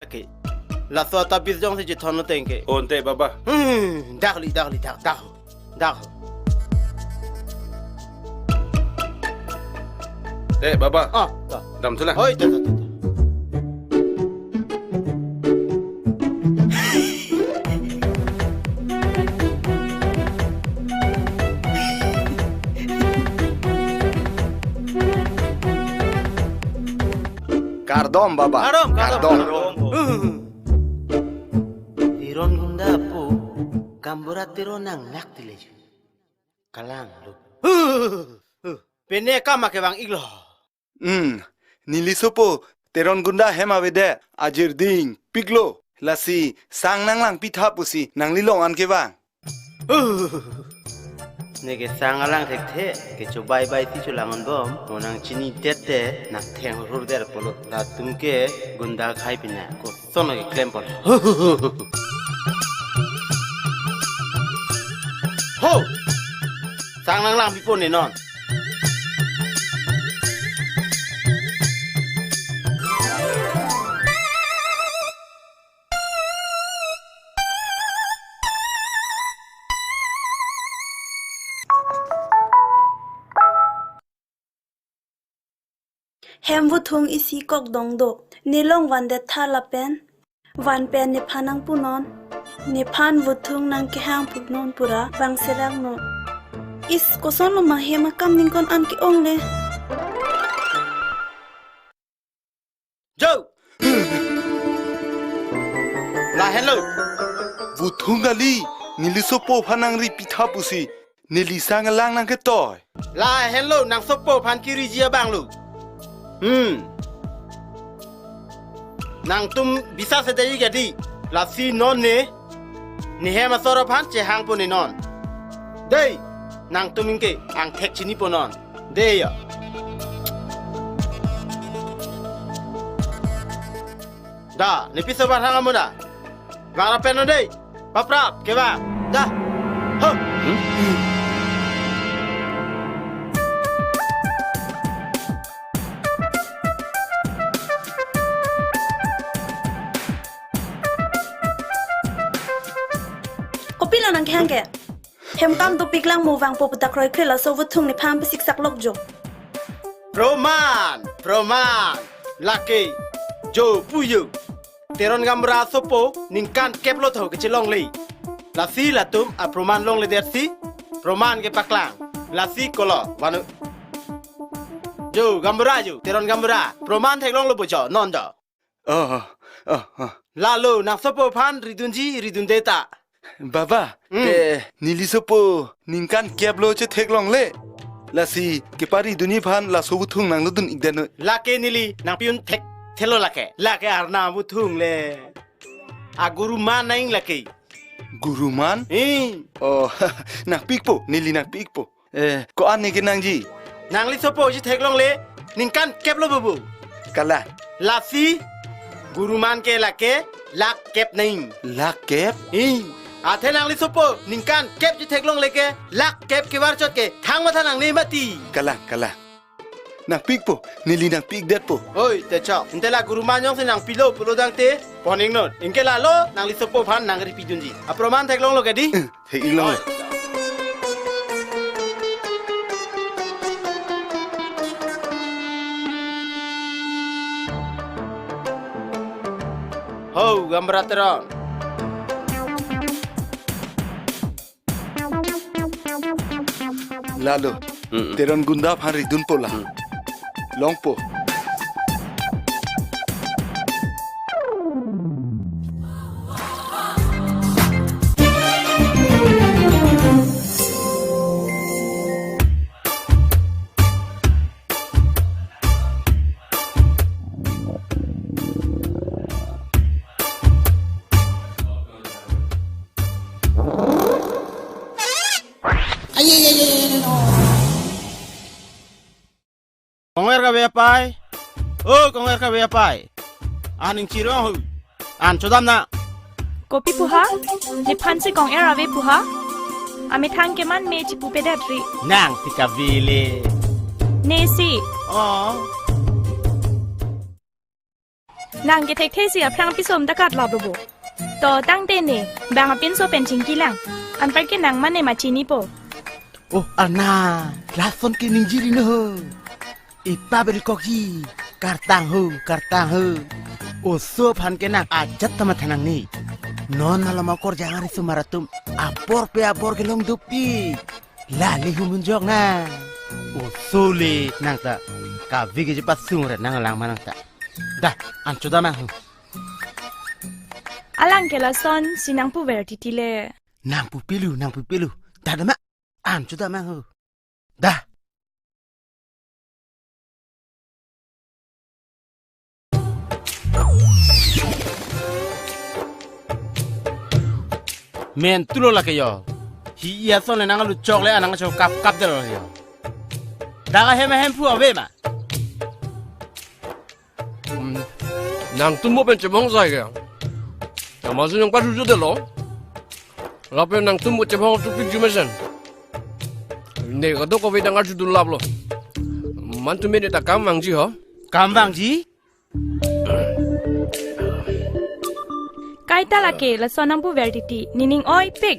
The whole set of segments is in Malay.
Oke. La so tapi jong si jithon tengke. Onte baba. Dak. Baba. Ah, Dam tu lah. Oi, ta. Kardom baba. Kardom. Tiron gunda po, kambura tiron nang naktileju. Kalang lu. Pene kama ke bang iglo. Nilisopo teron gunda hema wede ajir ding piglo lasi sang nang lang pitha pusi nang lilong an ke bang. Nege sangalang tekte ke cobai bai ti chulangon bom monang chini tete nak theng rur der polo la tumke gunda khai pina ko sono ke klem pol ho sang lang bipon ne non Hem vu thung isi kok dong do nilong wan de thala pen wan pen ne phanang punon ne phan vu thung nang ke hang punon pura bang serang no is koson lo ma hema kam ning kon an ki ong le jo la hello Vuthungali nilisopo phanang ri pitha pusi nili sang lang nang ke toy. la hello nang sopo phan kiri jia bang lu nang tum bisa sedai gadi la si non ne ni hema soro phan che hang pun ni non dei nang tum inke ang thek chini pun non dei ya da ni piso ba hang amuda gara pen no dei paprap ke ba da ho pila nang khang ke hem kam to piklang mo wang po putak roi khela so vu thung ni pham pisik sak lok jo Proman laki jo puyu teron gamra sopo ningkan keplo tho ke chilong le la si la tum a proman long le der si proman ke paklang la si kolo wanu jo gamra jo teron gamra proman thek long lo bo jo non da la lo nak sopo phan ridun deta Baba te nilisopo ningkan keblo che theklong le lasi ke pari duni phan la so buthung nang dun igden laki nili nang piun thek thelo lake arna buthung le a guru man naing laki guruman oh nak pikpo nili nak pikpo ko an ne ke nang ji nang li sopo ji theklong le ningkan keplo bubu kala lasi guru man ke lake lak kep naing lak kep athe nang li sopo ningkan kep ji theklong leke lak kep ke war chot ke thang ma thanang ne mati kala nak pikpo nili nak pik det po oi te chok intela guru man yong se nang pilo pulo dang te poning not inke la lo nang li sopo phan nang ri pidunji a proman theklong lo ke di he ilong ho gamra teron lalo teron gunda phan ri dun pola longpo Konger ka be pai konger ka be pai aning chiro hu an chodam na Kopi puha ni phansi kong era ve puha ami thang ke man me chi pu pedatri nang tika vile nesi oh นางเกเทกเทเสียพรังพิสมตะกัดหลอบระบบต่อตั้งเต้นเน่บางเป็นโซเป็นชิงกีหลังอันไปกินนางมันในมาชีนี่โป Oh, Arna, lason ke ninjiri no. Ipa beri koki, kartang ho. Oh, so pan ke nak ajat sama tenang ni. Non malam akor jangan risu maratum. Apor ke long dupi. Lali humunjok na. Oh, so le nang ta. Ka vigi jepat sungret nang lang manang ta. Dah, ancu dah mah. อลังเกลาซอนสินางผู้เวรทิติเล Nang pu pilu. Dah dah mak. Ancu dah mah. Dah. Men tulo la ke yo. Hi ya son le nang lu chok le anang cho kap de lo yo. Da ga hem pu ave ma. nàng tum mo ben che bong sai ga ya ma su nyong pa su de lo la pe nàng tum mo che bong tu pi ju me sen ne ga do ko ve dang a ju du lap lo man tu me ne ta kam mang ji ho Kam bang ji. ไกตาลาเกลาซอนนางผู้เวรทิตินินิงอ้อยปิก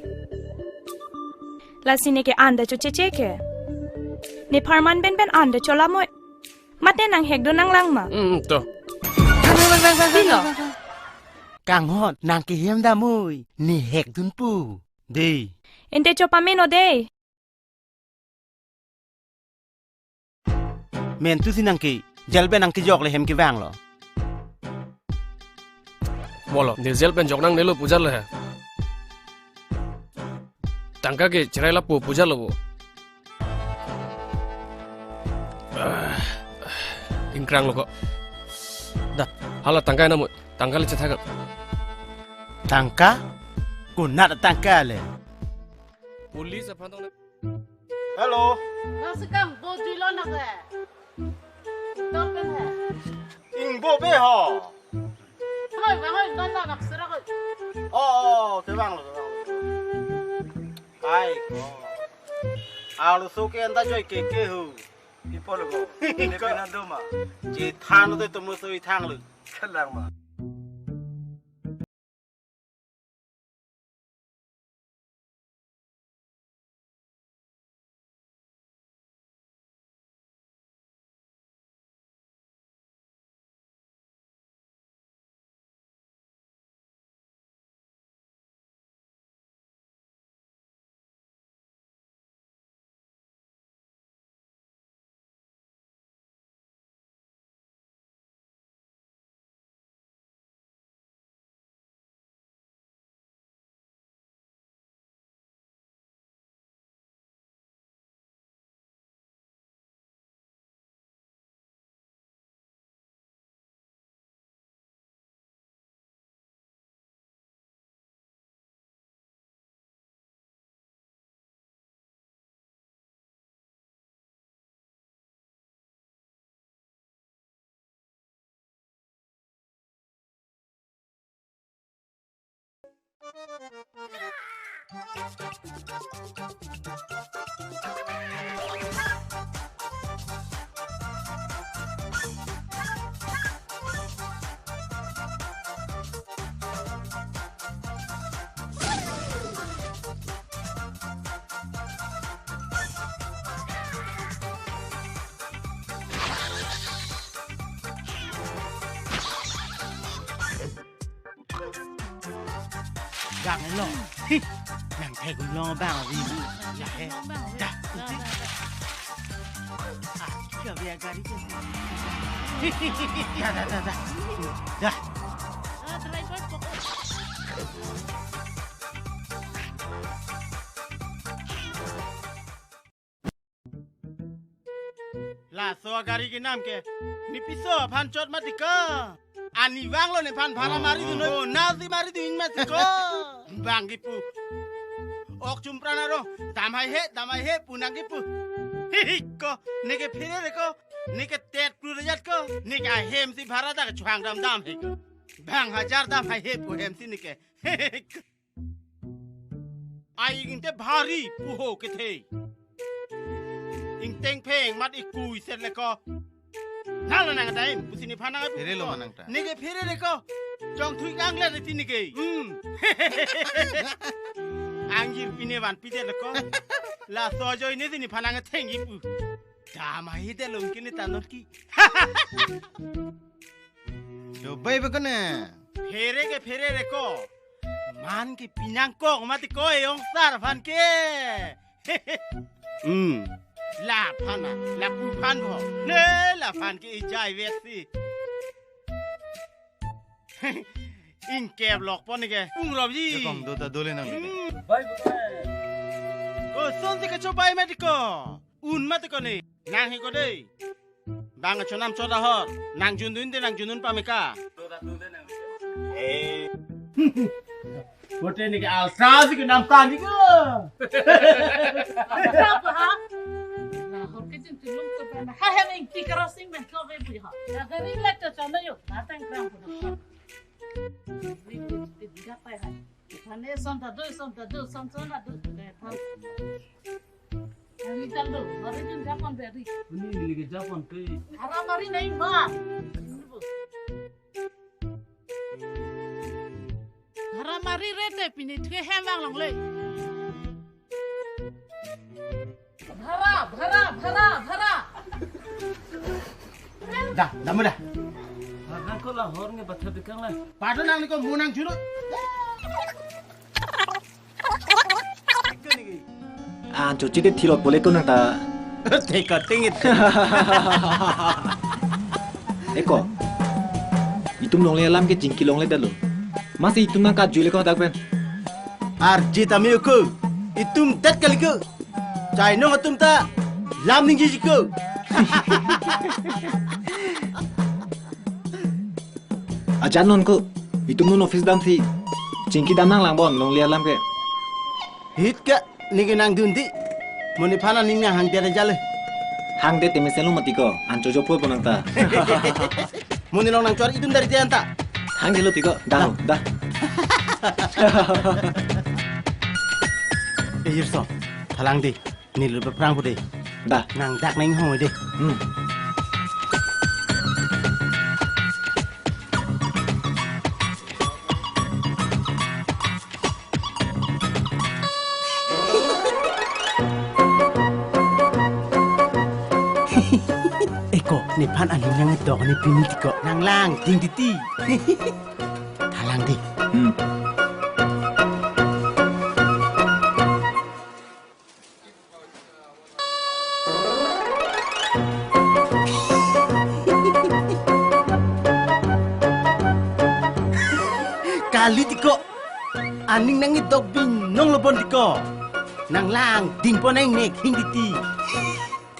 ลาสิเนเกอันเดจุเจเจเกเนพาร์มันเป็นอันเดจลามอยมาเตนางเฮกโดนางลังมา to Bilo. Kang hot nang ke hem da mui. Ni hek dun pu. De. Ente chopameno de. Men tu sinang ke. Jalbe nang ke jok le hem ke wang lo. mo lo ne zel ben jok nang ne lo puja le tangka ke chirai la pu puja lo bo ingkrang lo ko da hala tangka na mo tangka le chetha ga Tangka? Kunat tangka le. police aphan tong Hello. Nasikang boji lo nak le. Topen hai. Ing bo be ho. Hoi, don la nak sera ko. Oh, ke wang lo. Ai ko. Alu so ke anda joy ke hu. People go. Ne pe nan do ma. Ji than lo to mo so I thang lo. Khalang ma. Gang lo. Nang thai kun lo bang ri. Ya he. Da. Ke biar gari tu. Da. Da. La so gari ke nam ke. Ni piso phan chot matika. Ani wang lo ne phan phara mari du no nazi mari du in matika. Bang gipu. Ok chumprana ro. Damai he punang gipu. Ko neke phire ko neke tet kurajat ko neke hem si phara da chwang dam he ko. Bang hajar dam he pu hem si neke. Ai ingte bhari pu ho ke the. Ing teng pheng mat ikui set le ko. Nang nang dai, busi ni phanang ai. Phere lo manang ta. Nige phere re ko. Jong thui gang le ti nige. Angir pine ban pite de ko. La so joi ni ni phanang theng gi pu. Da ma hi de lom ki ni ta not ki. Jo bai ba kana. Phere re ko. Man ki pinang ko ma ti ko e ong sar phan ke. La phana, la pu phan bo. Ne la phan ki jai vet si. In kẹp lọc pon ni ke. Ung rob ji. Kong do ta dole nang. Ko son si ka cho bai ma ti ko. Un ma ti ko ni. Nang hi ko dei. Bang cho nam cho da hot. Nang junun de nang junun pa me ka. Eh. Bote ni ke al sa si ke nam ta ni ko. Apa ha? Nah, orang kecil tu belum terpernah. Yang ingti crossing men kau beri ha. Agar ini lah cocok yuk. Datang kerang pun. Tidak payah. Karena sonta do. Ini tahu. Hari ini Japan beri. Ni ni ke Japan pe. Haram hari naik mah. Haram hari rete pini tu hemang long le. Hara. Dah, dah mudah. Karena kau Lahore nge baca dekang lah. Pada nang ni ko munang jurut. Cuci deh tilok boleh kau nang ta. Teka tingit. Eko, itu nong le alam ke jingki long le dalo. Masih itu nang kat jule kau tak pen. Arji tamiyo ko. Itum dat kali ko. Chai no atum ta. Lam ning ji ko. Ajan non ko, itu non office dam si. Jingki dam nang lang bon nong le alam ke. Hit ka ni ke nang dundi. Muni phana ning nang hang tiada jale. Hang deh temen selu mati ko. Anco jopo pun nang ta. Muni long nang cuar idun dari tiada ta. Hang deh lo tiko. Dah. Irso. Thalang di. Ni lu perang putih. Dah. Nang dak nang hoi di. Eko, ni pan aling nang dok ni pini tiko nang lang ting titi. Thalang di. Kali tiko aning nang dok bin nong lobon tiko nang lang ding po nang nek hing titi.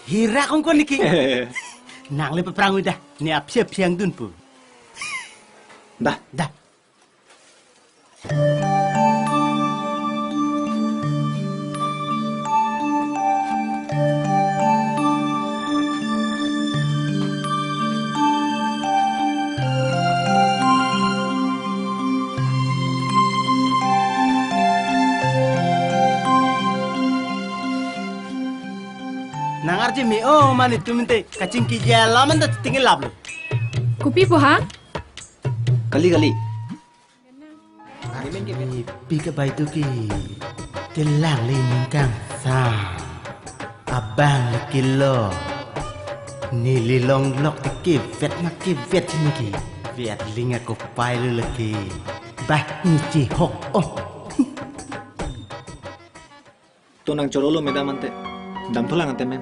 Hira kong ko niki. Nang le perang udah ni ap siap siang dun pu. Dah. Nang arji mi mani tuminte kacing ki jalaman da tinggal lab lo. Kupi buha? Kali. Pi ke bai tu ki telang le ningkang sa. Abang le kilo. Ni li long lok ti ki vet ni ki. Vet linga ko pai le ki. Bah ni ci hok oh. Tu nang corolo medamante. Dam tulang ante men.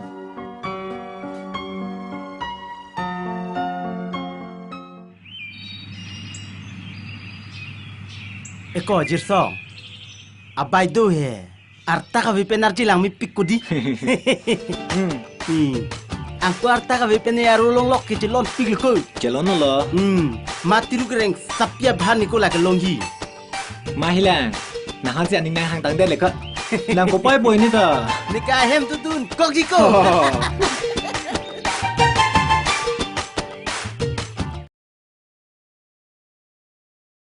Eko jirso. Abai do he. Arta ka vipen arji lang mi pikudi. Angku arta ka vipen ya rolong lok ki jelon pikil ko. Celono lo. Mati lu kereng sapia bahan ni ko la ke longhi. Mahilang. Nah si aning nang hang tang de le ka. Nang ko pai boy ni ta. Nikah hem tu tun kok jiko.